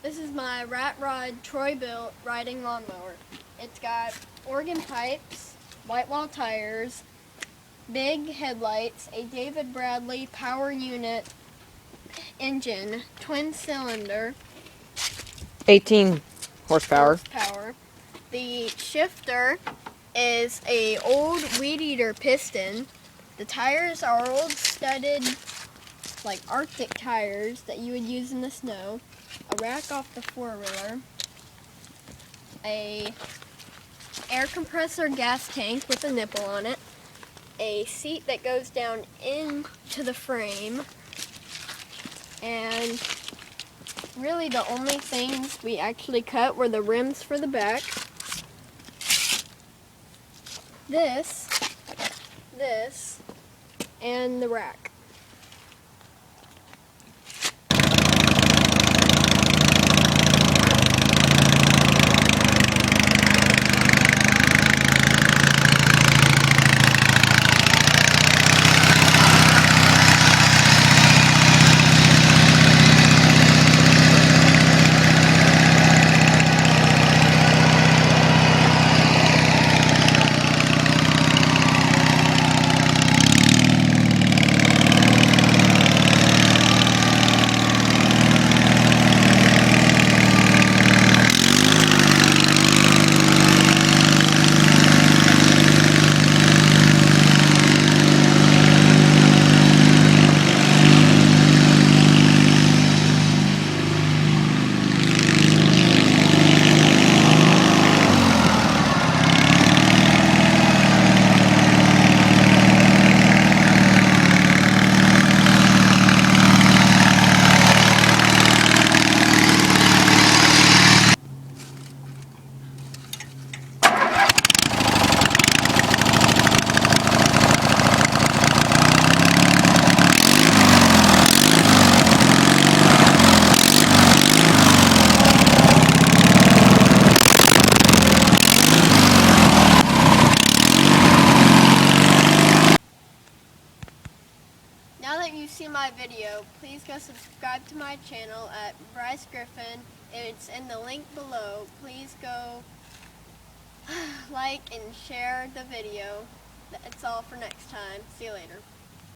This is my Rat Rod Troy-built riding lawnmower. It's got organ pipes, white wall tires, big headlights, a David Bradley power unit engine, twin cylinder, 18 horsepower. The shifter is a old weed eater piston. The tires are old studded, like Arctic tires that you would use in the snow. A rack off the four-wheeler. A air compressor gas tank with a nipple on it. A seat that goes down into the frame. And really the only things we actually cut were the rims for the back. This, and the rack. Now that you've seen my video, please go subscribe to my channel at Bryce Griffin. It's in the link below. Please go like and share the video. That's all for next time. See you later.